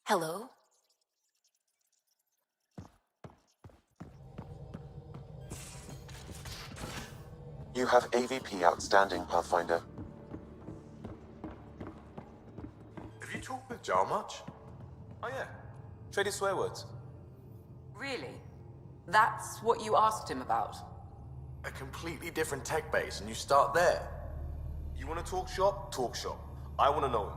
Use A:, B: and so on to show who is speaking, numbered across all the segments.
A: Hello?
B: You have AVP outstanding, Pathfinder.
C: Have you talked with Jar much? Oh yeah, traded swear words.
A: Really? That's what you asked him about?
C: A completely different tech base, and you start there. You want to talk shop? Talk shop. I want to know him.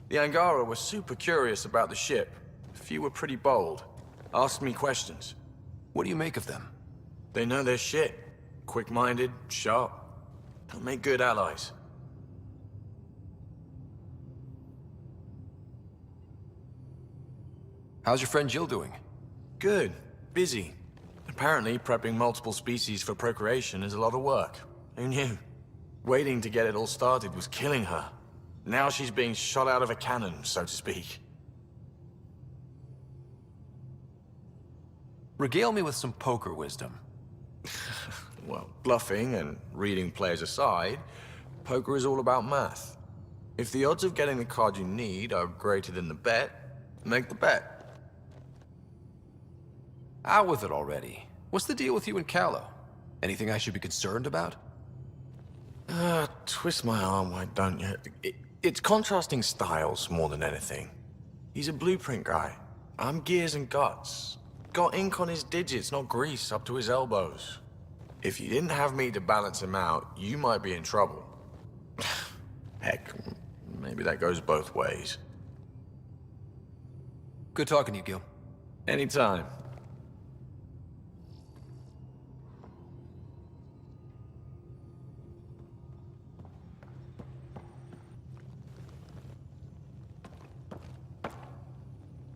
D: The Angara were super curious about the ship. A few were pretty bold. Asked me questions.
E: What do you make of them?
D: They know their shit. Quick-minded, sharp. They'll make good allies.
E: How's your friend Jill doing?
D: Good. Busy. Apparently, prepping multiple species for procreation is a lot of work. Who knew? Waiting to get it all started was killing her. Now she's being shot out of a cannon, so to speak.
E: Regale me with some poker wisdom.
D: Well, bluffing and reading players aside, poker is all about math. If the odds of getting the card you need are greater than the bet, make the bet.
E: Out with it already. What's the deal with you and Callow? Anything I should be concerned about?
D: Twist my arm, why don't you? It's contrasting styles more than anything. He's a blueprint guy. I'm gears and guts. Got ink on his digits, not grease up to his elbows. If you didn't have me to balance him out, you might be in trouble. Heck, maybe that goes both ways.
E: Good talking to you, Gil.
D: Anytime.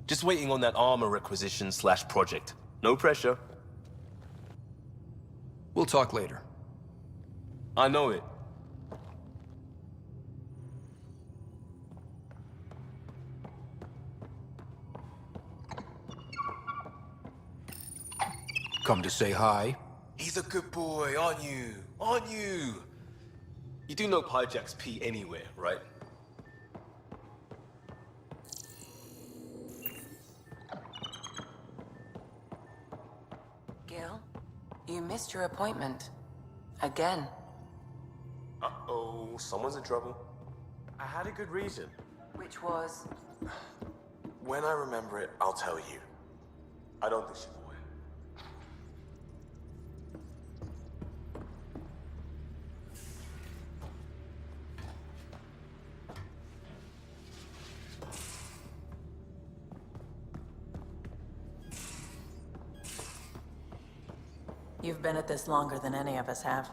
F: Just waiting on that armor requisition / project. No pressure.
E: We'll talk later.
F: I know it.
E: Come to say hi?
F: He's a good boy, aren't you? Aren't you? You do know Pyjack's pee anywhere, right?
A: Gil, you missed your appointment. Again.
F: Uh-oh, someone's in trouble.
D: I had a good reason.
A: Which was...
C: When I remember it, I'll tell you.
F: I don't think she will.
A: You've been at this longer than any of us have.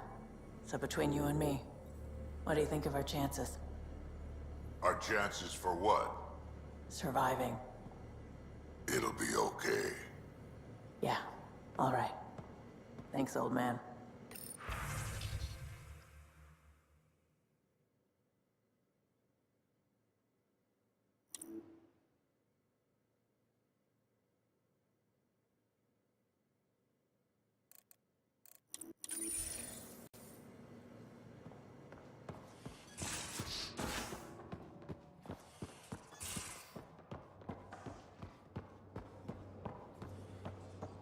A: So between you and me, what do you think of our chances?
G: Our chances for what?
A: Surviving.
G: It'll be okay.
A: Yeah, all right. Thanks, old man.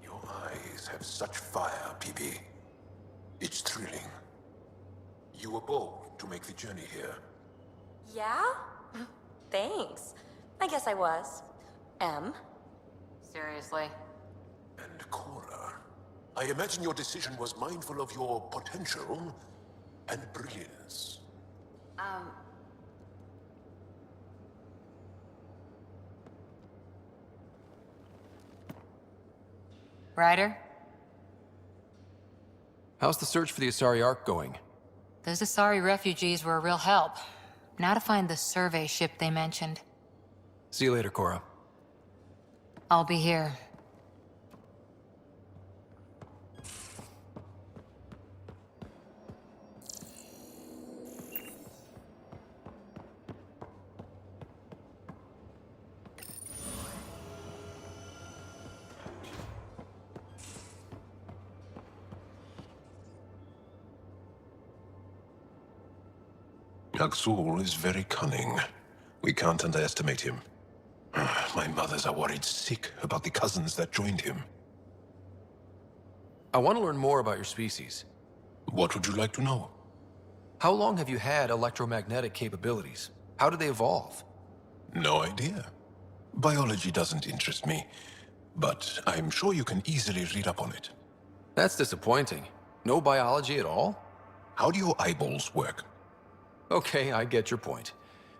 G: Your eyes have such fire, PB. It's thrilling. You were bold to make the journey here.
H: Yeah? Thanks. I guess I was.
A: Seriously?
G: And Cora, I imagine your decision was mindful of your potential and brilliance.
I: Ryder,
E: How's the search for the Asari Ark going?
I: those Asari refugees were a real help. Now to find the survey ship they mentioned.
E: See you later, Cora.
I: I'll be here.
G: Aksul is very cunning. We can't underestimate him. My mothers are worried sick about the cousins that joined him.
E: I want to learn more about your species.
G: What would you like to know?
E: How long have you had electromagnetic capabilities? How did they evolve?
G: No idea. Biology doesn't interest me, but I'm sure you can easily read up on it.
E: That's disappointing. No biology at all?
G: How do your eyeballs work?
E: Okay, I get your point.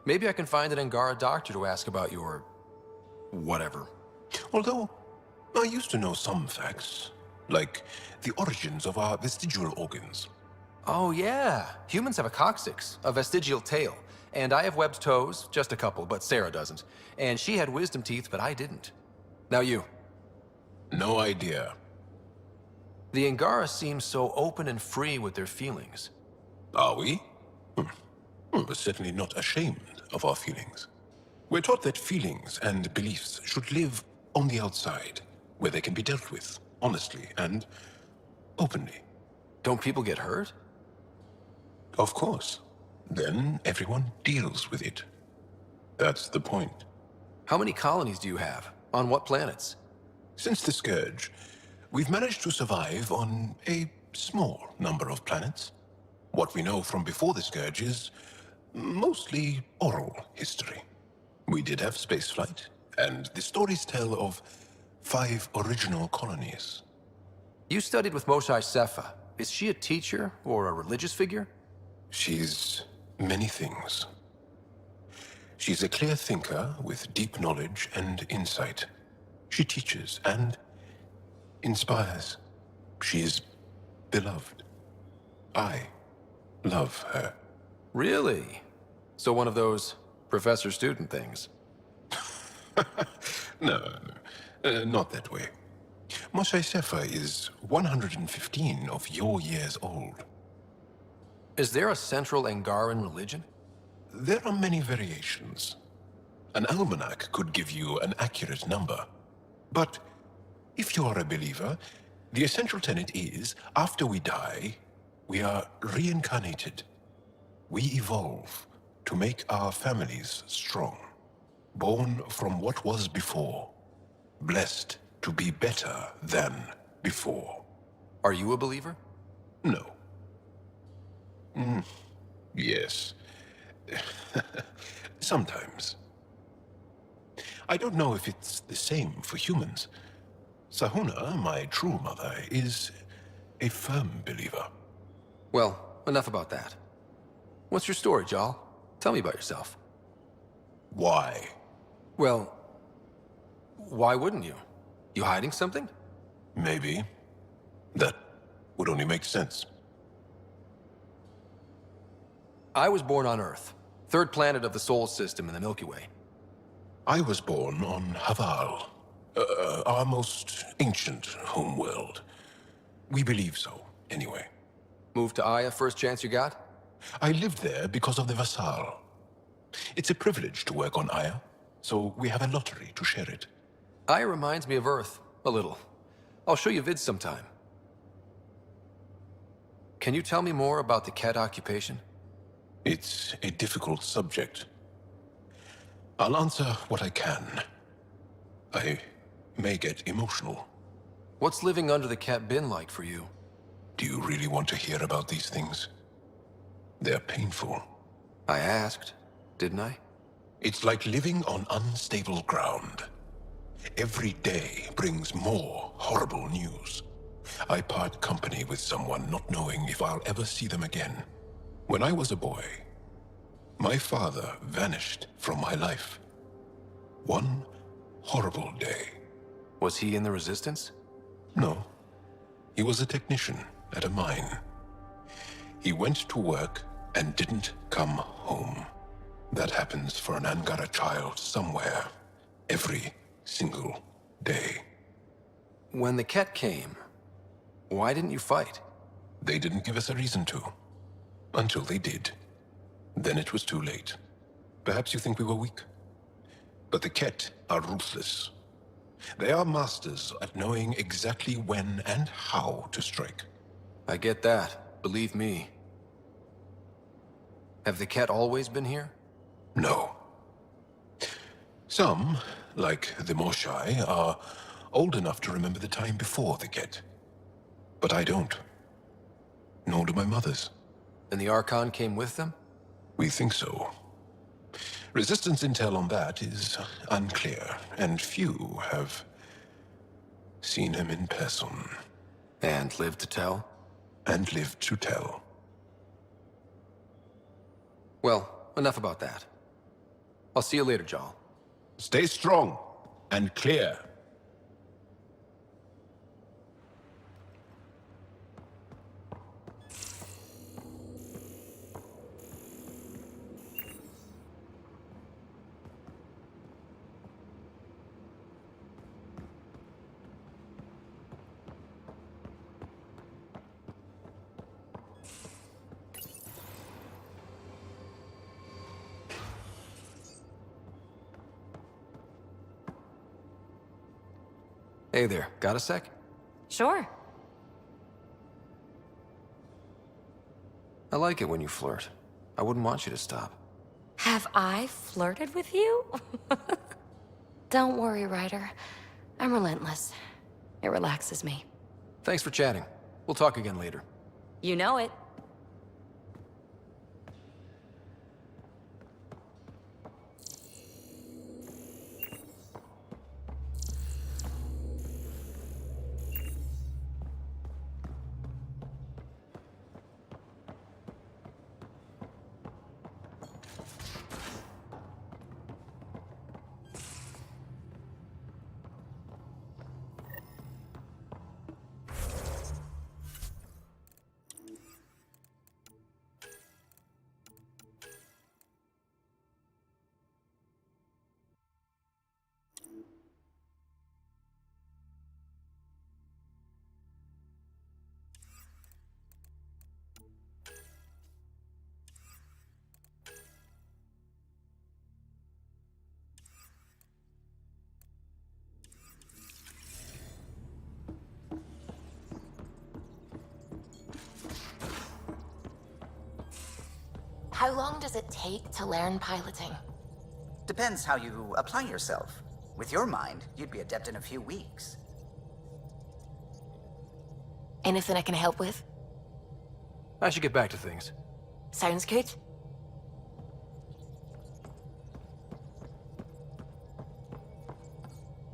E: Maybe I can find an Angara doctor to ask about your... whatever.
G: Although, I used to know some facts, like the origins of our vestigial organs.
E: Oh yeah, humans have a coccyx, a vestigial tail. And I have webbed toes, just a couple, but Sarah doesn't. And she had wisdom teeth, but I didn't. Now you.
G: No idea.
E: The Angara seem so open and free with their feelings.
G: Are we? We're certainly not ashamed of our feelings. We're taught that feelings and beliefs should live on the outside, where they can be dealt with, honestly and openly.
E: Don't people get hurt?
G: Of course. Then everyone deals with it. That's the point.
E: How many colonies do you have? On what planets?
G: Since the Scourge, we've managed to survive on a small number of planets. What we know from before the Scourge is mostly oral history. We did have spaceflight, and the stories tell of 5 original colonies.
E: You studied with Mosai Sefa. Is she a teacher or a religious figure?
G: She's many things. She's a clear thinker with deep knowledge and insight. She teaches and inspires. She's beloved. I love her.
E: Really? So one of those professor-student things?
G: No, not that way. Mosai Sefa is 115 of your years old.
E: Is there a central Angaran religion?
G: There are many variations. An almanac could give you an accurate number. But if you are a believer, The essential tenet is, after we die, we are reincarnated. We evolve to make our families strong, born from what was before, blessed to be better than before.
E: Are you a believer?
G: No. Yes. Sometimes. I don't know if it's the same for humans. Sahuna, my true mother, is a firm believer.
E: Well, enough about that. What's your story, Jal? Tell me about yourself.
G: Why?
E: Well, why wouldn't you? You hiding something?
G: Maybe. That would only make sense.
E: I was born on Earth, third planet of the Sol system in the Milky Way.
G: I was born on Havarl, our most ancient homeworld. We believe so, anyway.
E: Moved to Aya first chance you got?
G: I lived there because of the Vassal. It's a privilege to work on Aya, so we have a lottery to share it.
E: Aya reminds me of Earth, a little. I'll show you vids sometime. Can you tell me more about the cat occupation?
G: It's a difficult subject. I'll answer what I can. I may get emotional.
E: What's living under the cat been like for you?
G: Do you really want to hear about these things? They're painful.
E: I asked, didn't I?
G: It's like living on unstable ground. Every day brings more horrible news. I part company with someone not knowing if I'll ever see them again. When I was a boy, my father vanished from my life. One horrible day.
E: Was he in the Resistance?
G: No. He was a technician at a mine. He went to work and didn't come home. That happens for an Angara child somewhere, every single day.
E: When the cat came, why didn't you fight?
G: They didn't give us a reason to. Until they did. Then it was too late. Perhaps you think we were weak. But the Ket are ruthless. They are masters at knowing exactly when and how to strike.
E: I get that, believe me. Have the cat always been here?
G: No. Some, like the Moshai, are old enough to remember the time before the Ket. But I don't. Nor do my mothers.
E: And the Archon came with them?
G: We think so. Resistance intel on that is unclear, and few have seen him in person.
E: And lived to tell?
G: And lived to tell.
E: Well, enough about that. I'll see you later, Jal.
G: Stay strong and clear.
E: Hey there, got a sec?
H: Sure.
E: I like it when you flirt. I wouldn't want you to stop.
H: Have I flirted with you? Don't worry, Ryder. I'm relentless. It relaxes me.
E: Thanks for chatting. We'll talk again later.
H: You know it. How long does it take to learn piloting?
J: Depends how you apply yourself. With your mind, you'd be adept in a few weeks.
H: Anything I can help with?
E: I should get back to things.
H: Sounds good.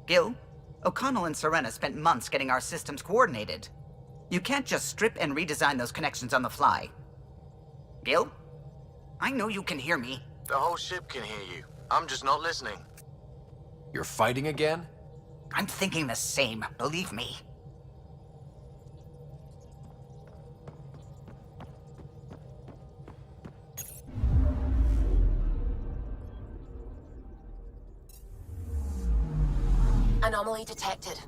J: Gil, O'Connell and Serena spent months getting our systems coordinated. You can't just strip and redesign those connections on the fly. Gil? I know you can hear me.
D: The whole ship can hear you. I'm just not listening.
E: You're fighting again?
J: I'm thinking the same, believe me.
H: Anomaly detected.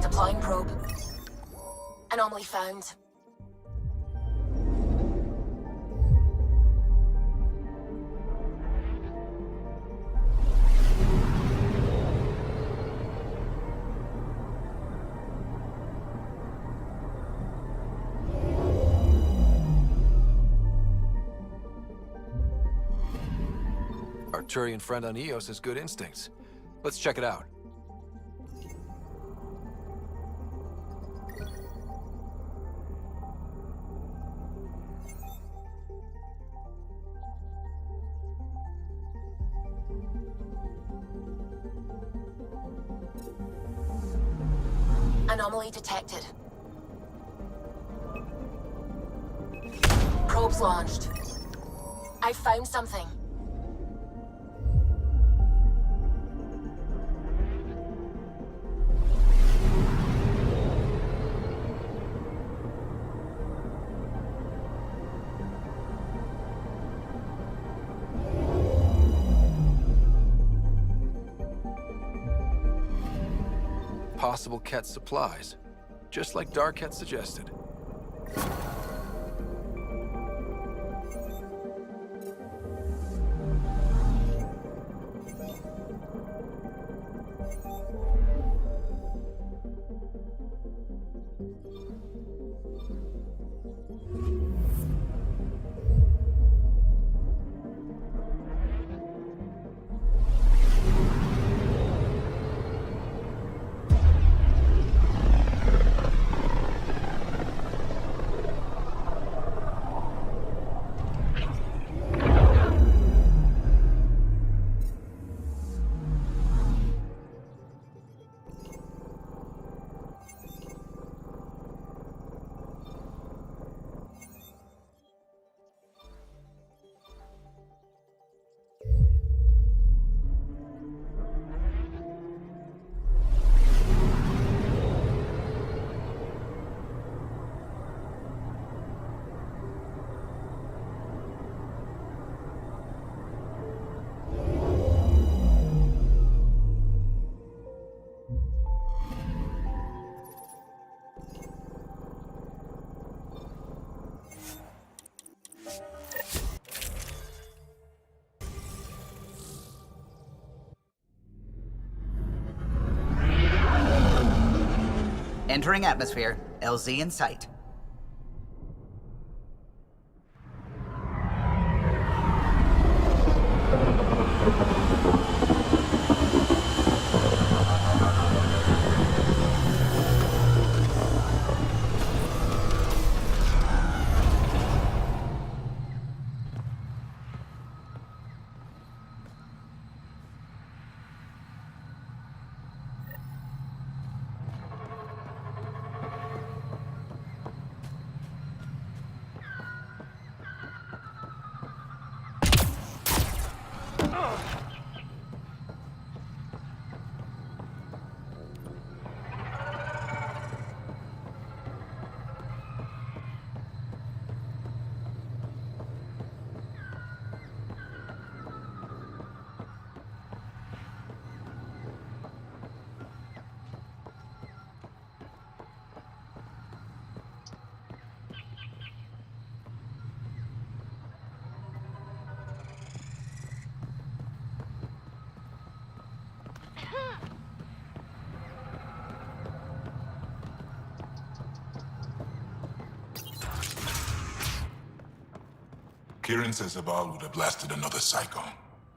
H: Deploying probe. Anomaly found.
E: Arturian friend on Eos has good instincts. Let's check it out.
H: Anomaly detected. Probes launched. I found something.
E: Possible Ket supplies, just like Dark had suggested.
J: Entering atmosphere, LZ in sight.
G: Kieran says Havarl would have blasted another cycle.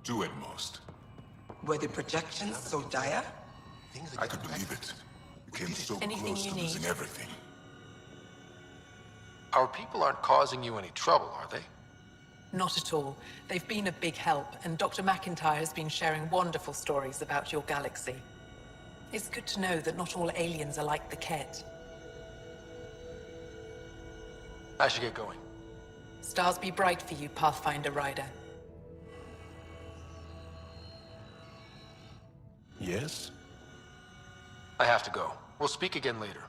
G: 2 at most.
K: Were the projections so dire?
G: I could believe it. We came so
A: Anything
G: close
A: you
G: to
A: need?
G: losing everything.
E: Our people aren't causing you any trouble, are they?
K: Not at all. They've been a big help, and Dr. McIntyre has been sharing wonderful stories about your galaxy. It's good to know that not all aliens are like the Ket.
E: I should get going.
K: Stars be bright for you, Pathfinder Rider.
G: Yes?
E: I have to go. We'll speak again later.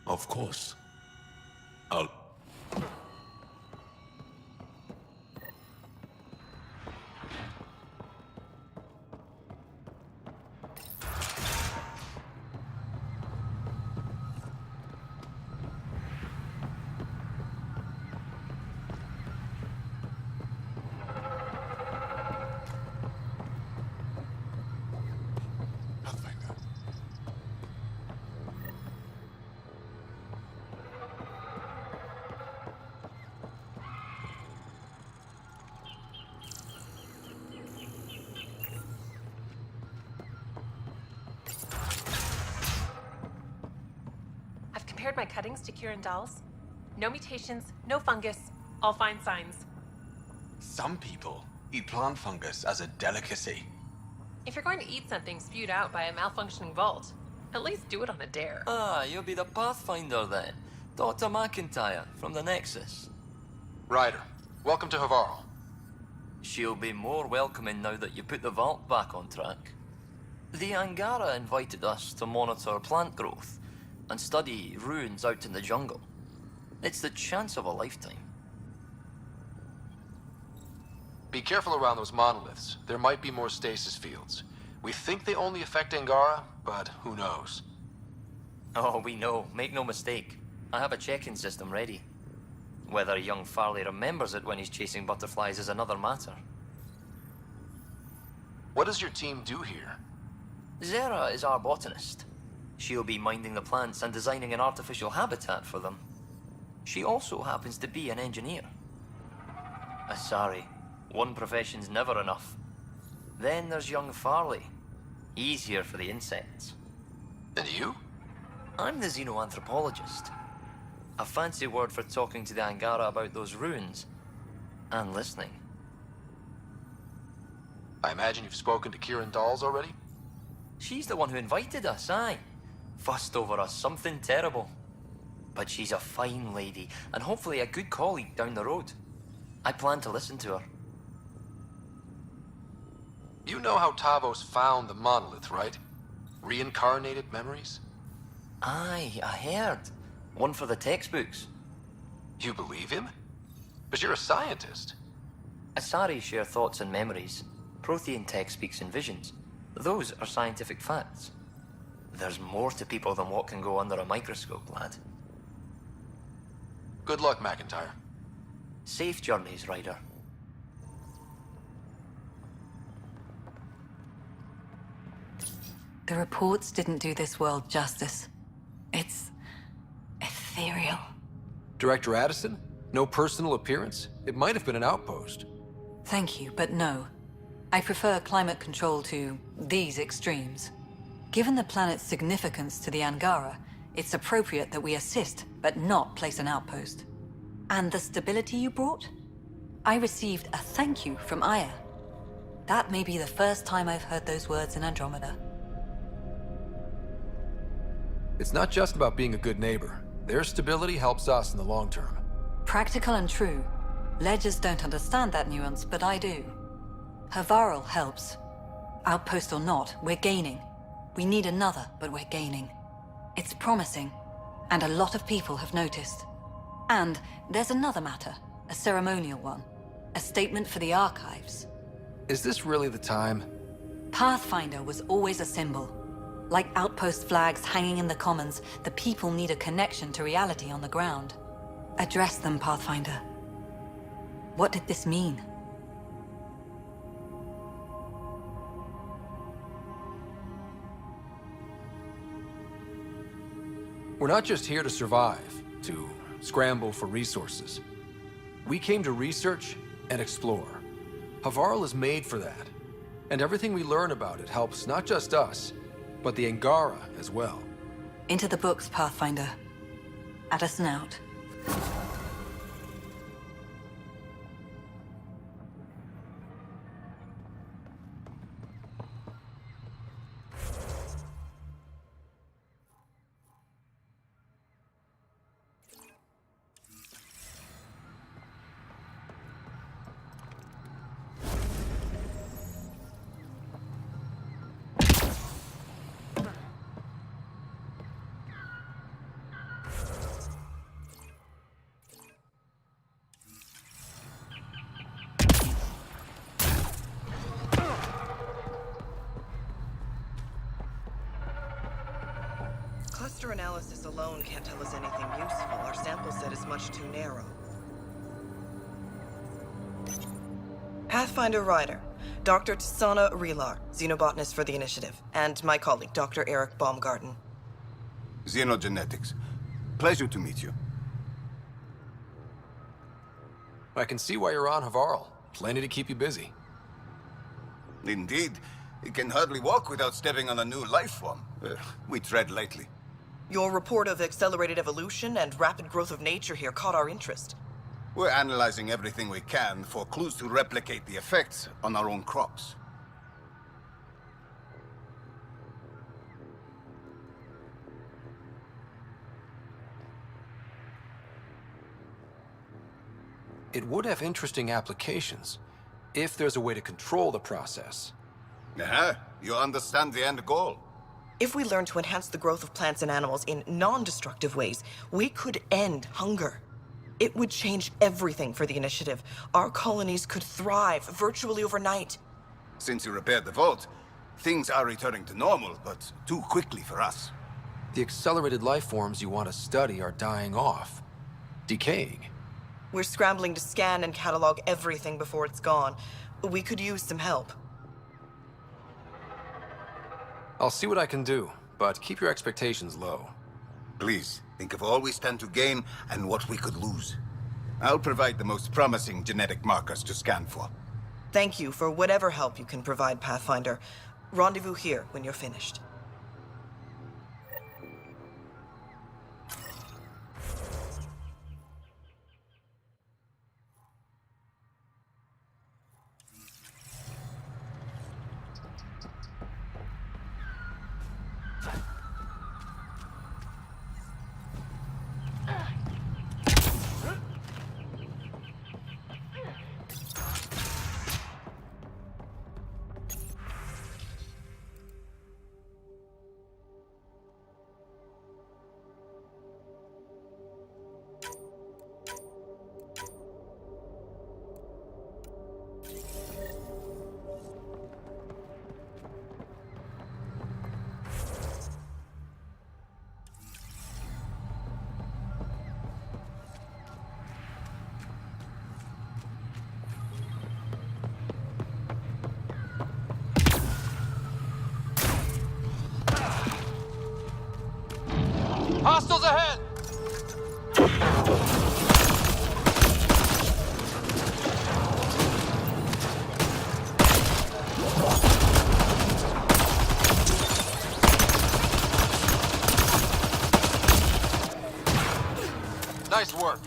G: Of course. I'll...
L: I've compared my cuttings to Kieran Dahl's. No mutations, no fungus, all fine signs.
F: Some people eat plant fungus as a delicacy.
L: If you're going to eat something spewed out by a malfunctioning vault, at least do it on a dare.
M: Ah, you'll be the Pathfinder then. Dr. McIntyre from the Nexus.
E: Ryder, welcome to Havarl.
M: She'll be more welcoming now that you put the vault back on track. The Angara invited us to monitor plant growth and study ruins out in the jungle. It's the chance of a lifetime.
E: Be careful around those monoliths. There might be more stasis fields. We think they only affect Angara, but who knows?
M: Oh, we know. Make no mistake. I have a check-in system ready. Whether young Farley remembers it when he's chasing butterflies is another matter.
E: What does your team do here?
M: Zera is our botanist. She'll be minding the plants and designing an artificial habitat for them. She also happens to be an engineer. Sorry, one profession's never enough. Then there's young Farley. He's here for the insects.
E: And you?
M: I'm the xenoanthropologist. A fancy word for talking to the Angara about those ruins. And listening.
E: I imagine you've spoken to Kieran Dahl's already?
M: She's the one who invited us, aye. Fussed over us something terrible. But she's a fine lady, and hopefully a good colleague down the road. I plan to listen to her.
E: You know how Tavos found the monolith, right? Reincarnated memories?
M: Aye, I heard. One for the textbooks.
E: You believe him? But you're a scientist.
M: Asari share thoughts and memories. Prothean tech speaks in visions. Those are scientific facts. There's more to people than what can go under a microscope, lad.
E: Good luck, McIntyre.
M: Safe journeys, Ryder.
A: The reports didn't do this world justice. It's ethereal.
E: Director Addison? No personal appearance? It might have been an outpost.
A: Thank you, but no. I prefer climate control to these extremes. Given the planet's significance to the Angara, it's appropriate that we assist, but not place an outpost. And the stability you brought? I received a thank you from Aya. That may be the first time I've heard those words in Andromeda.
E: It's not just about being a good neighbor. Their stability helps us in the long term.
A: Practical and true. Ledgers don't understand that nuance, but I do. Havarl helps. Outpost or not, we're gaining. We need another, but we're gaining. It's promising, and a lot of people have noticed. And there's another matter, a ceremonial one. A statement for the archives.
E: Is this really the time?
A: Pathfinder was always a symbol. Like outpost flags hanging in the commons, the people need a connection to reality on the ground. Address them, Pathfinder. What did this mean?
E: We're not just here to survive, to scramble for resources. We came to research and explore. Havarl is made for that. And everything we learn about it helps not just us, but the Angara as well.
A: Into the books, Pathfinder. Add us out.
N: Cluster analysis alone can't tell us anything useful. Our sample set is much too narrow. Pathfinder Ryder, Dr. Tsana Relar, xenobotanist for the Initiative, and my colleague, Dr. Eric Baumgarten.
O: Xenogenetics. Pleasure to meet you.
E: I can see why you're on Havarl. Plenty to keep you busy.
O: Indeed. It can hardly walk without stepping on a new life form. We tread lightly.
N: Your report of accelerated evolution and rapid growth of nature here caught our interest.
O: We're analyzing everything we can for clues to replicate the effects on our own crops.
E: It would have interesting applications, if there's a way to control the process.
O: You understand the end goal.
N: If we learn to enhance the growth of plants and animals in non-destructive ways, we could end hunger. It would change everything for the Initiative. Our colonies could thrive virtually overnight.
O: Since you repaired the vault, things are returning to normal, but too quickly for us.
E: The accelerated life forms you want to study are dying off, decaying.
N: We're scrambling to scan and catalog everything before it's gone. We could use some help.
E: I'll see what I can do, but keep your expectations low.
O: Please, think of all we stand to gain and what we could lose. I'll provide the most promising genetic markers to scan for.
N: Thank you for whatever help you can provide, Pathfinder. Rendezvous here when you're finished.
E: Hostiles ahead! Nice work.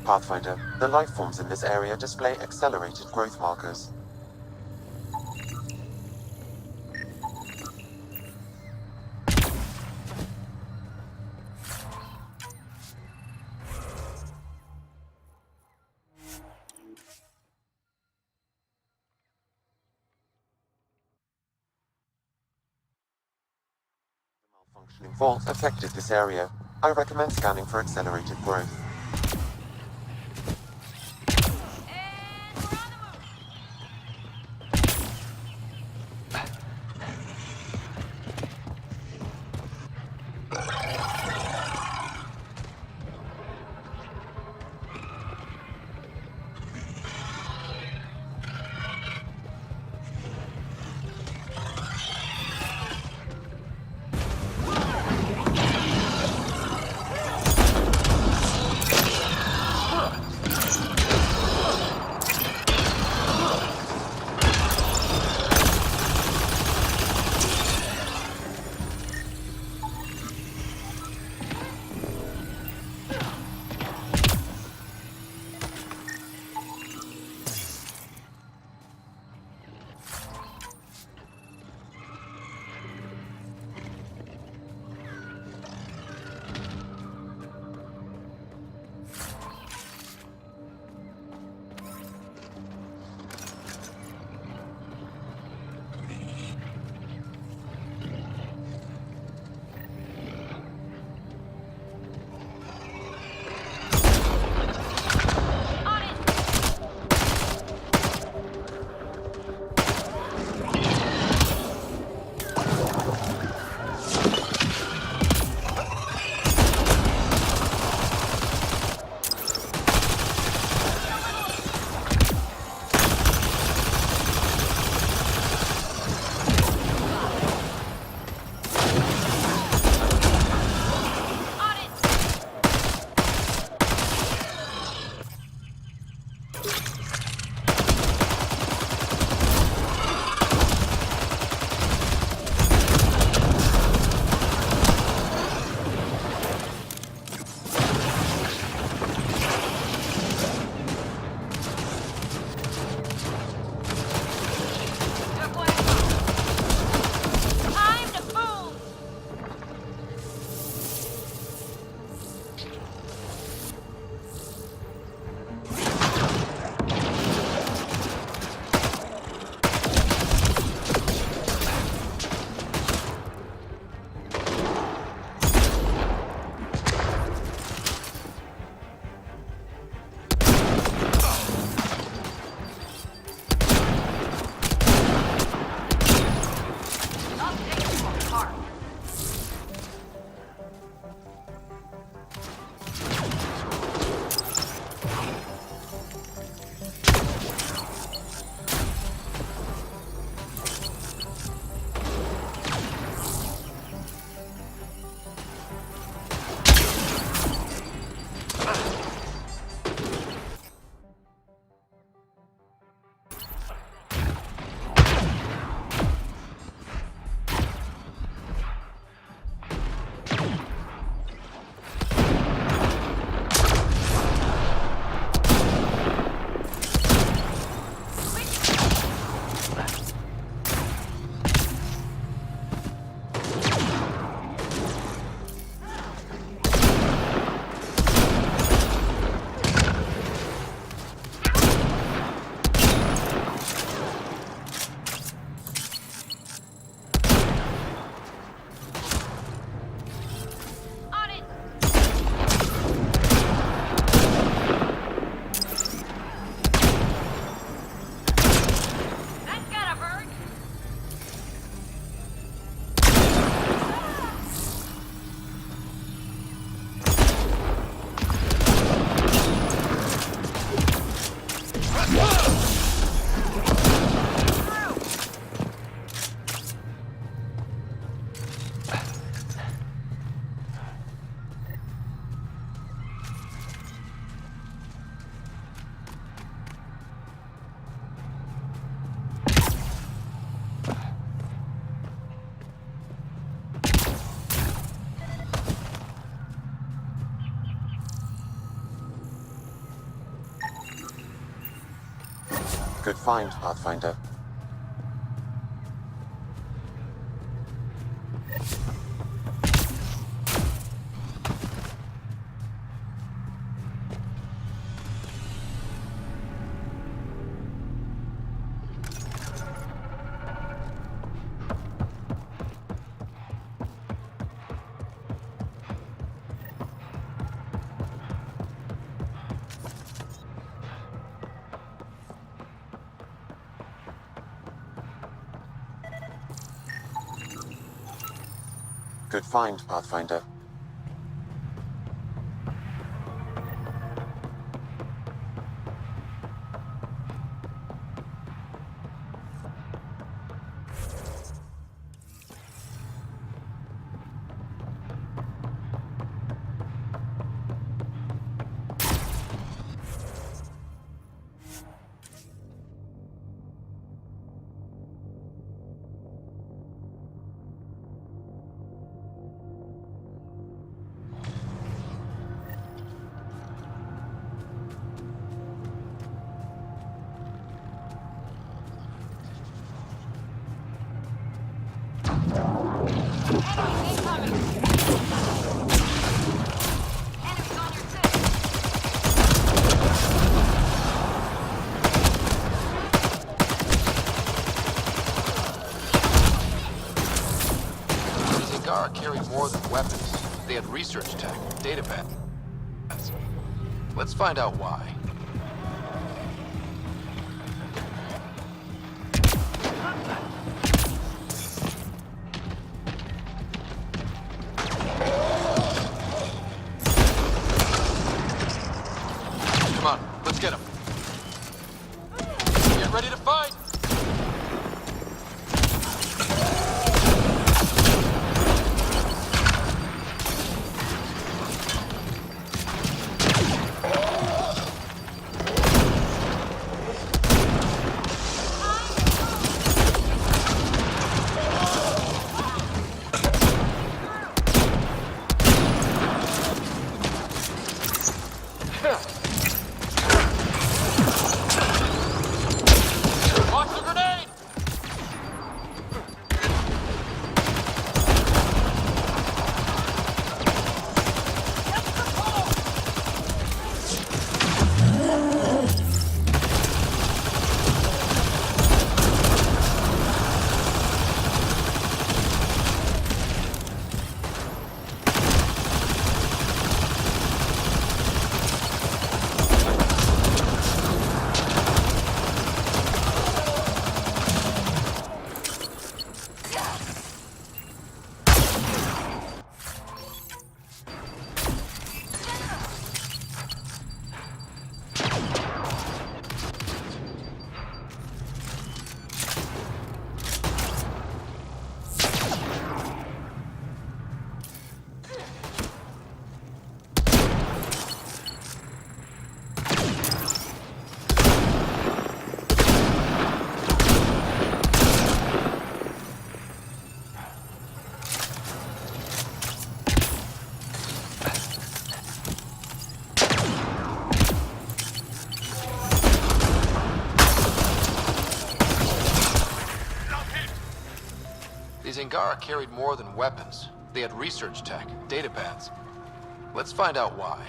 B: Pathfinder, the life forms in this area display accelerated growth markers. Functioning faults affected this area. I recommend scanning for accelerated growth. Good find, Pathfinder. Good find, Pathfinder.
E: Carried more than weapons. They had research tech, data pads. Let's find out why. Come on, let's get him. Get ready to fight! Angara carried more than weapons. They had research tech, data pads. Let's find out why.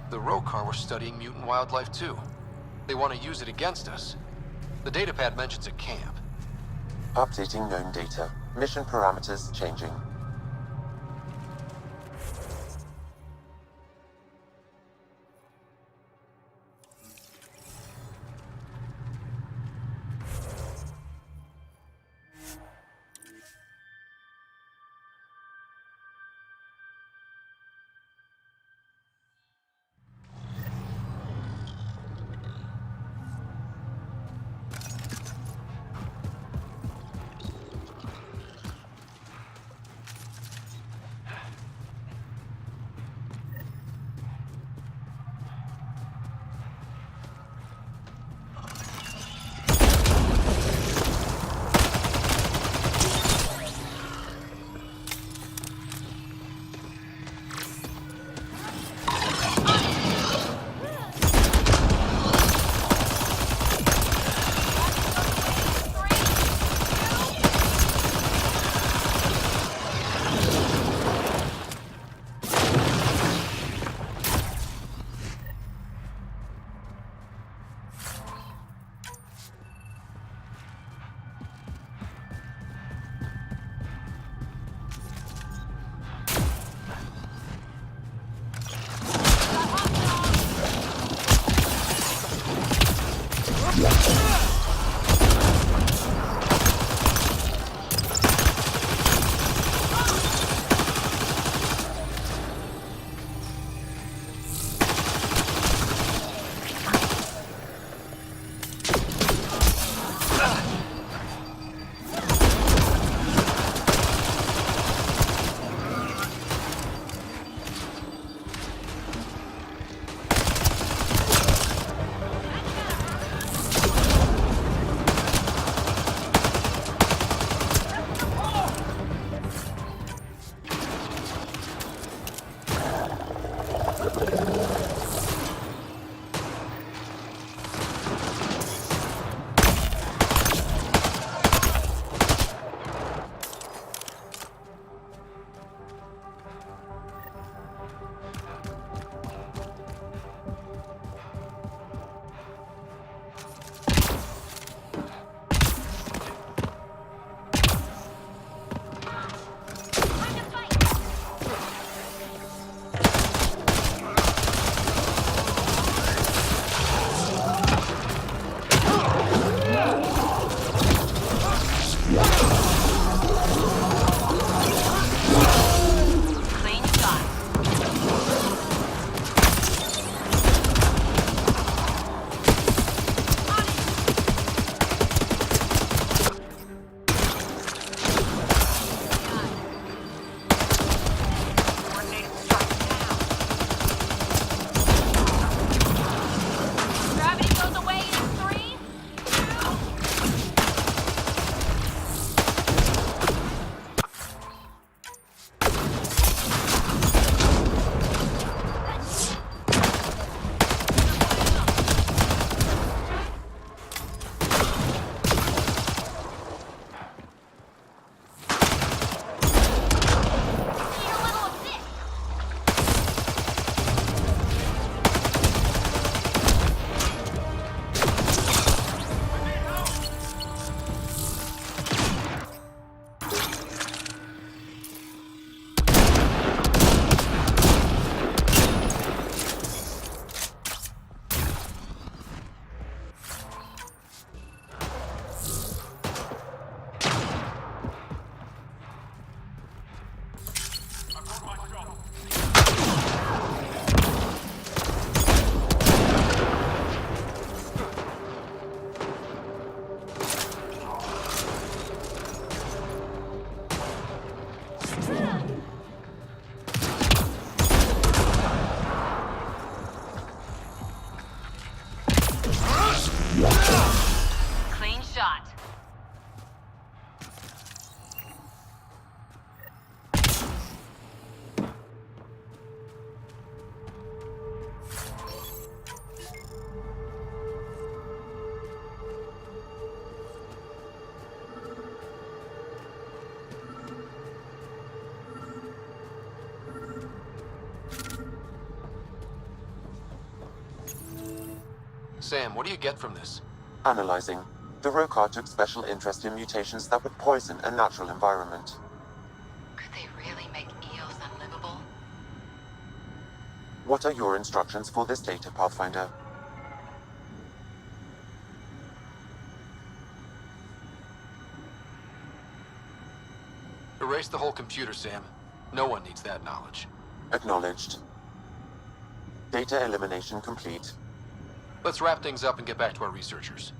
E: The Rokar were studying mutant wildlife too. They want to use it against us. The datapad mentions a camp.
B: Updating known data. Mission parameters changing.
E: Sam, what do you get from this?
B: Analyzing. The Rokar took special interest in mutations that would poison a natural environment.
H: Could they really make eels unlivable?
B: What are your instructions for this data, Pathfinder?
E: Erase the whole computer, Sam. No one needs that knowledge.
B: Acknowledged. Data elimination complete.
E: Let's wrap things up and get back to our researchers.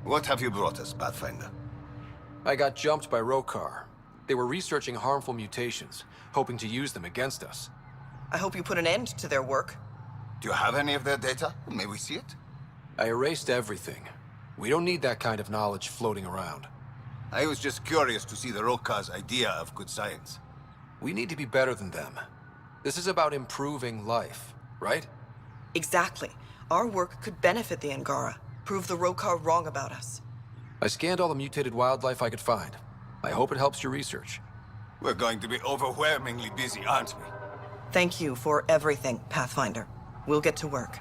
O: What have you brought us, Pathfinder?
E: I got jumped by Rokar. They were researching harmful mutations, hoping to use them against us.
N: I hope you put an end to their work.
O: Do you have any of their data? May we see it?
E: I erased everything. We don't need that kind of knowledge floating around.
O: I was just curious to see the Rokar's idea of good science.
E: We need to be better than them. This is about improving life, right?
N: Exactly. Our work could benefit the Angara, prove the Rokar wrong about us.
E: I scanned all the mutated wildlife I could find. I hope it helps your research.
O: We're going to be overwhelmingly busy, aren't we?
N: Thank you for everything, Pathfinder. We'll get to work.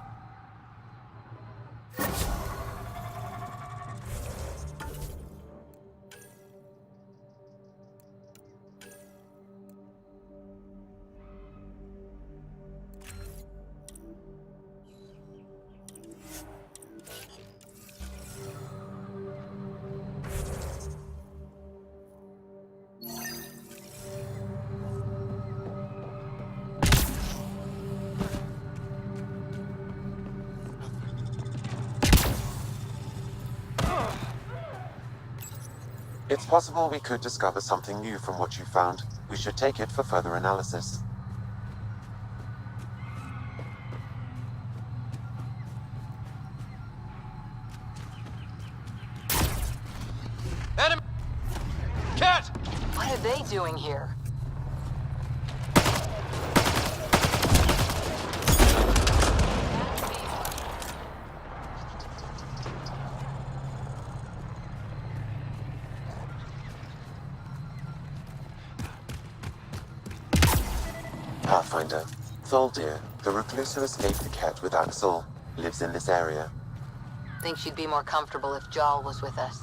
B: It's possible we could discover something new from what you found. We should take it for further analysis.
E: Enemy! Cat!
A: What are they doing here?
B: Pathfinder, Tholdir, the recluse who escaped the cat with Axel, lives in this area.
A: Think she'd be more comfortable if Jarl was with us.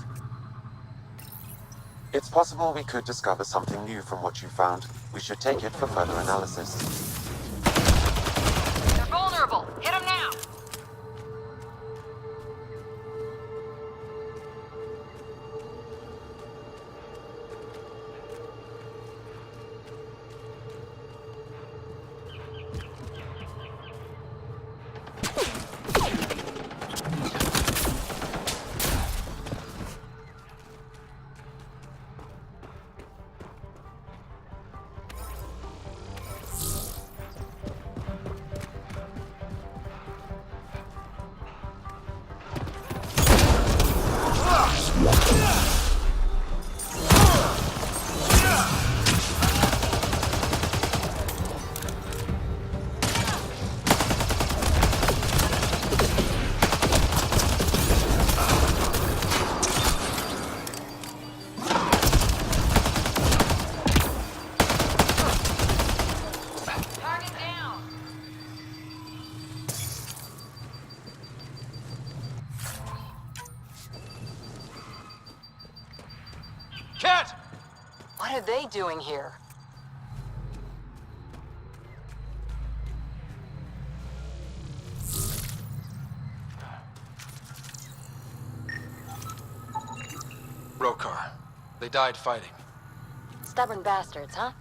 B: It's possible we could discover something new from what you found. We should take it for further analysis.
A: They're vulnerable! Hit them now!
E: Cat!
A: What are they doing here?
E: Rokar. They died fighting.
H: Stubborn bastards, huh?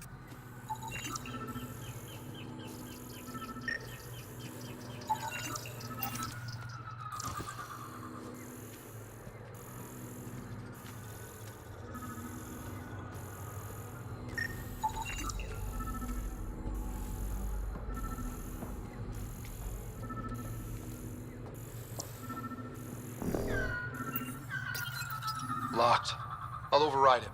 E: Locked. I'll override it.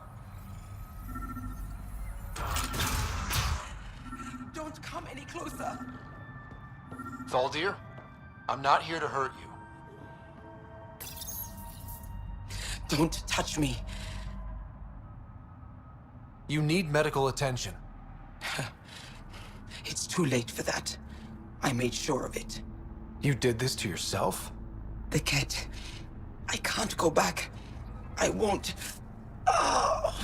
K: Don't come any closer.
E: Tholdir, I'm not here to hurt you.
K: Don't touch me.
E: You need medical attention.
K: It's too late for that. I made sure of it.
E: You did this to yourself?
K: The cat. I can't go back. I won't. Oh.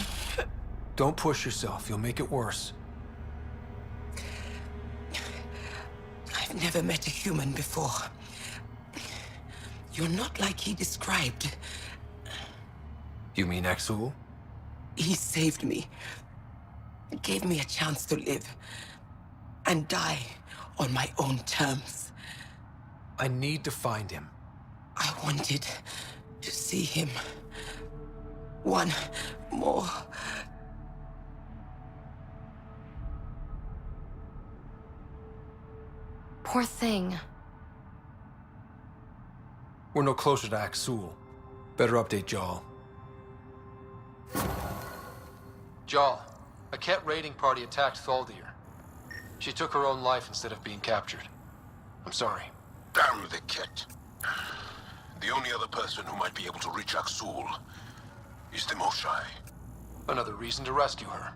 E: Don't push yourself. You'll make it worse.
K: I've never met a human before. You're not like he described.
E: You mean Exul?
K: He saved me. Gave me a chance to live. And die on my own terms.
E: I need to find him.
K: I wanted
N: to see him one more.
H: Poor thing.
E: We're no closer to Aksul. Better update Jaal. Jaal, a Ket raiding party attacked Thaldir. She took her own life instead of being captured. I'm sorry.
G: Damn the Ket. The only other person who might be able to reach Aksul is the Moshai.
E: Another reason to rescue her.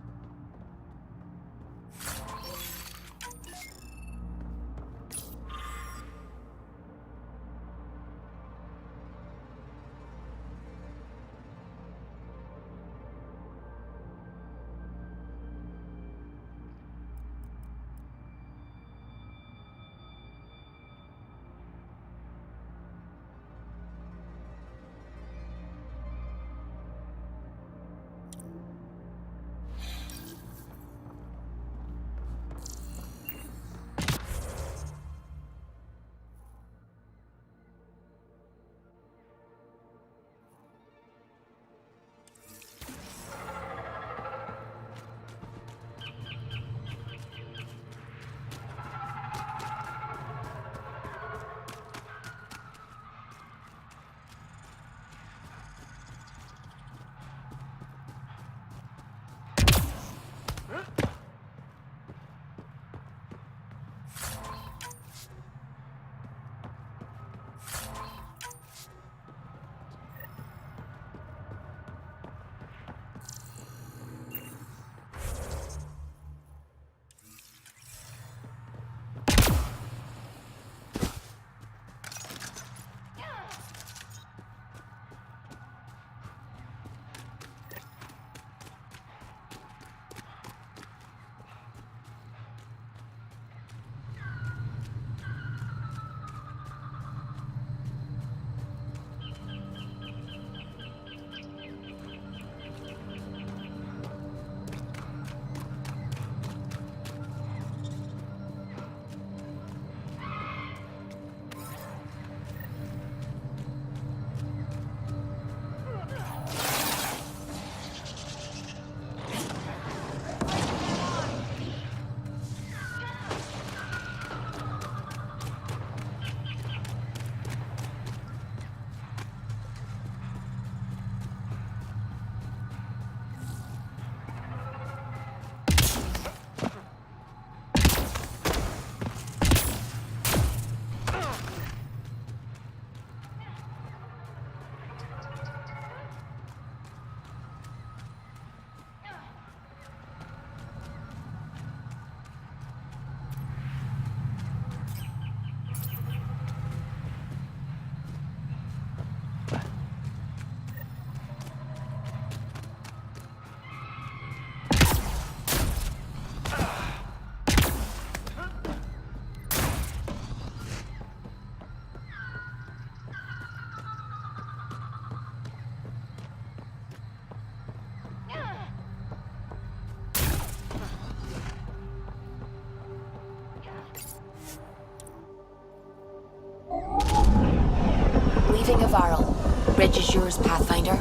H: Leaving Havaral. Bridge is yours, Pathfinder.